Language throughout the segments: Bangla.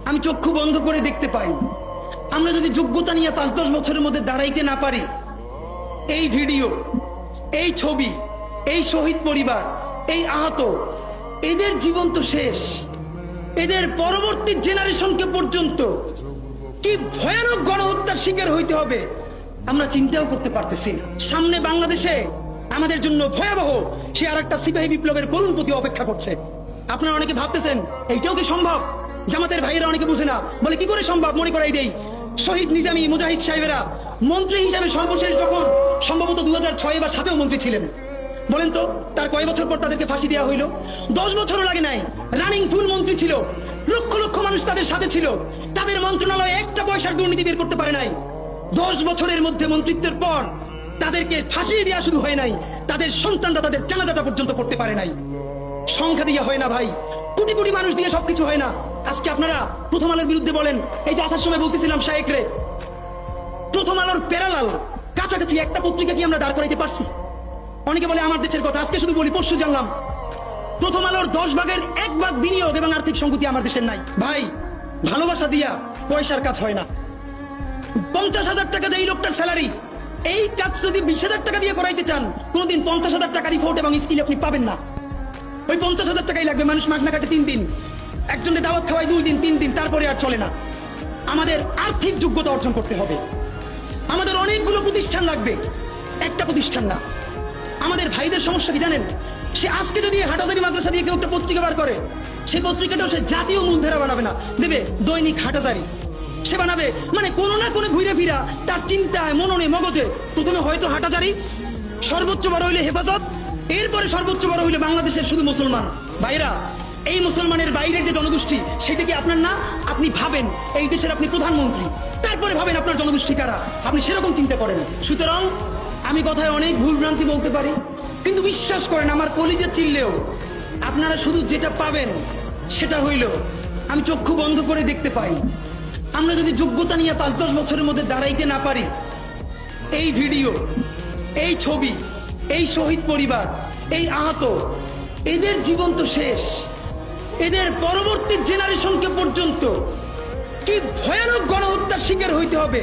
আমি চক্ষু বন্ধ করে দেখতে পাই। আমরা যদি যোগ্যতা নিয়ে 5-10 বছরের মধ্যে দাঁড়াইতে না পারি, এই ভিডিও, এই ছবি, এই শহীদ পরিবার, এই আহত, এদের জীবন তো শেষ। এদের পরবর্তী জেনারেশনকে পর্যন্ত কি ভয়ানক গণহত্যার শিকার হইতে হবে আমরা চিন্তাও করতে পারতেছি না। সামনে বাংলাদেশে আমাদের জন্য ভয়াবহ সে আর একটা সিপাহী বিপ্লবের করুণ প্রতি অপেক্ষা করছে। আপনারা অনেকে ভাবতেছেন এইটাও কি সম্ভব? জামাতের ভাইয়েরা অনেকে বুঝে না, বলে কি করে সম্ভব? মনে করাই দেই, শহীদ নিজামী মুজাহিদ সাহেবেরা মন্ত্রী হিসাবে সর্বশেষ যখন সম্ভবত 2006 বা 2007 মন্ত্রী ছিলেন, বলেন তো তার কয় বছর পর তাদেরকে ফাঁসি দেওয়া হইল? 10 বছরও লাগে নাই। রানিং ফুল মন্ত্রী ছিল, লক্ষ লক্ষ মানুষ তাদের সাথে ছিল, তাদের মন্ত্রণালয়ে একটা পয়সার দুর্নীতি বের করতে পারে নাই। 10 বছরের মধ্যে মন্ত্রিত্বের পর তাদেরকে ফাঁসি দেওয়া শুরু হয় নাই, তাদের সন্তানরা তাদের জানাজাটা পর্যন্ত পড়তে পারে নাই। সংখ্যা দিয়ে হয় না ভাই, কোটি কোটি মানুষ দিয়ে সবকিছু হয় না। আজকে আপনারা প্রথম আলোর বিরুদ্ধে বলেন, এই যে আসার সময় বলতেছিলাম শায়েকরে, প্রথম আলোর প্যারালাল কাছাকাছি একটা পত্রিকা কি আমরা দাঁড় করাইতে পারছি? অনেকে বলে আমার দেশের কথা, আজকে শুধু বলি, পরশু জানলাম প্রথম আলোর 10 ভাগের 1 ভাগ বিনিয়োগ এবং আর্থিক সংগতি আমার দেশের নাই। ভাই, ভালোবাসা দিয়া পয়সার কাজ হয় না। 50,000 টাকা যে এই লোকটার স্যালারি, এই কাজ যদি 20,000 টাকা দিয়ে করাইতে চান, কোনদিন 50,000 টাকা রিপোর্ট এবং স্কিল আপনি পাবেন না। ওই 50,000 টাকাই লাগবে। মানুষ মাগনা কাটে 3 দিন, একজনের দাওয়াত খাওয়ায় 2 দিন 3 দিন, তারপরে আর চলে না। আমাদের আর্থিক যোগ্যতা অর্জন করতে হবে। আমাদের অনেকগুলো প্রতিষ্ঠান লাগবে, একটা প্রতিষ্ঠান না। আমাদের ভাইদের সমস্যা কি জানেন? সে আজকে যদি হাটাজারি মাদ্রাসা দিয়ে কেউ একটা পত্রিকা বার করে, সেই পত্রিকাটাও সে জাতীয় মূলধারা বানাবে না, দেবে দৈনিক হাটাজারি। সে বানাবে মানে কোনো না কোনো ঘুরে ফিরা তার চিন্তায়, মননে, মগজে প্রথমে হয়তো হাটাজারি, সর্বোচ্চ বড় হইলে হেফাজত, এরপরে সর্বোচ্চ বড় হইলে বাংলাদেশের শুধু মুসলমান। ভাইরা, এই মুসলমানের বাইরের যে জনগোষ্ঠী, সেটা কি আপনার না? আপনি ভাবেন এই দেশের আপনি প্রধানমন্ত্রী, তারপরে ভাবেন আপনার জনগোষ্ঠী কারা, আপনি সেরকম চিন্তা করেন। সুতরাং আমি কথায় অনেক ভুল ভ্রান্তি বলতে পারি, কিন্তু বিশ্বাস করেন আমার কলিজা চিল্লেও আপনারা শুধু যেটা পাবেন সেটা হইল আমি চক্ষু বন্ধ করে দেখতে পাই। আমরা যদি যোগ্যতা নিয়ে 5-10 বছরের মধ্যে দাঁড়াইতে না পারি, এই ভিডিও, এই ছবি, এই শহীদ পরিবার, এই আহত, এদের জীবন তো শেষ। এদের পরবর্তী জেনারেশনকে পর্যন্ত কি ভয়ানক গণহত্যার শিকার হইতে হবে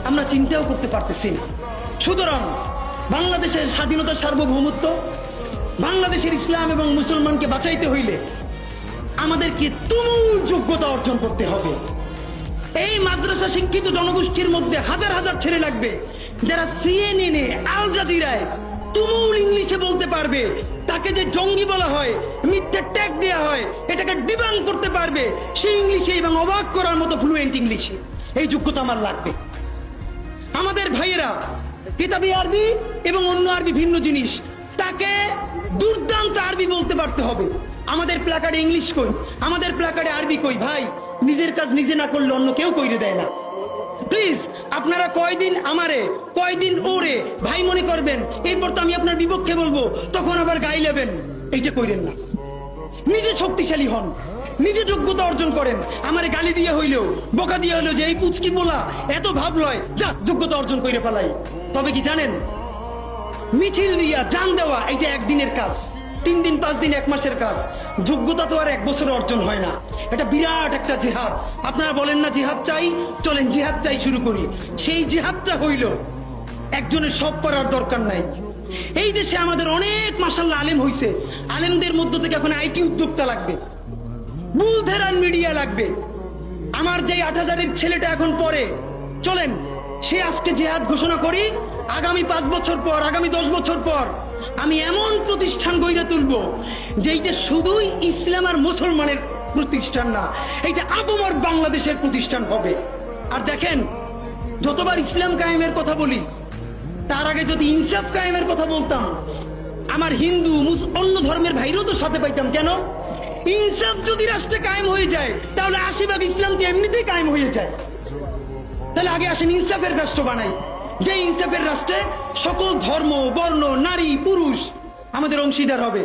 আমরা চিন্তাও করতে পারতেছি না। সুতরাং বাংলাদেশের স্বাধীনতার সার্বভৌমত্ব, বাংলাদেশের ইসলাম এবং মুসলমানকে বাঁচাইতে হইলে আমাদেরকে তুমুল যোগ্যতা অর্জন করতে হবে। এই মাদ্রাসা শিক্ষিত জনগোষ্ঠীর মধ্যে হাজার হাজার ছেলে লাগবে যারা CNN-এ, আল জাজিরায় তুমুল ইংলিশে বলতে পারবে। তাকে যে জঙ্গি বলা হয়, মিথ্যা ট্যাগ দেওয়া হয়, এটাকে ডিবাঙ্ক করতে পারবে সেই ইংলিশে এবং অবাক করার মতো ফ্লুয়েন্ট ইংলিশে। এই যোগ্যতা আমার লাগবে। আমাদের ভাইয়েরা কিতাবি আরবি এবং অন্য আরবি ভিন্ন জিনিস, তাকে দুর্দান্ত আরবি বলতে পারতে হবে। আমাদের প্ল্যাকার্ডে ইংলিশ কই, আমাদের প্ল্যাকার্ডে আরবি কই। ভাই, নিজের কাজ নিজে না করলে অন্য কেউ কইরে দেয় না। প্লিজ আপনারা কয়দিন আমারে, কয়দিন ওরে ভাই মনে করবেন, এরপর তো আমি আপনার বিপক্ষে বলবো, তখন আবার গাই লেবেন, এইটা কইরেন না। নিজে শক্তিশালী হন, নিজে যোগ্যতা অর্জন করেন। আমারে গালি দিয়ে হইলেও, বোকা দিয়ে হইলেও যে এই পুচকি বলা এত ভাব লয়, যা যোগ্যতা অর্জন করে ফেলাই। তবে কি জানেন, মিছিল দিয়া জান দেওয়া এটা একদিনের কাজ, 3 দিন 5 দিন 1 মাসের কাজ। যোগ্যতা তো আর 1 বছরে অর্জন হয় না। এটা বিরাট একটা জিহাদ। আপনারা বলেন না জিহাদ চাই, চলেন জিহাদটাই শুরু করি। সেই জিহাদটা হইল একজনের সব করার দরকার নাই। এই দেশে আমাদের অনেক মাশাআল্লাহ আলেম হইছে, আলেমদের মধ্য থেকে এখন আইটি উদ্যোক্তা লাগবে, বুলধেরান মিডিয়া লাগবে। আমার যে 8,000-এর ছেলেটা এখন পড়ে, চলেন সে আজকে জিহাদ ঘোষণা করি। আগামী 5 বছর পর, আগামী 10 বছর পর আমি এমন প্রতিষ্ঠান গড়ে তুলবো যেইটা শুধুই ইসলাম আর মুসলমানের প্রতিষ্ঠান না, এইটা আপামর বাংলাদেশের প্রতিষ্ঠান হবে। আর দেখেন, যতবার ইসলাম কায়েমের কথা বলি, তার আগে যদি ইনসাফ কায়েমের কথা বলতাম, আমার হিন্দু অন্য ধর্মের ভাইরাও তো সাথে পাইতাম। কেন? ইনসাফ যদি রাষ্ট্রে কায়েম হয়ে যায়, তাহলে 80% ইসলাম তো এমনিতেই কায়েম হয়ে যায়। তাহলে আগে আসেন ইনসাফের রাষ্ট্র বানাই, যে ইনসাফের রাষ্ট্রে সকল ধর্ম, বর্ণ, নারী, পুরুষ আমাদের অংশীদার হবে।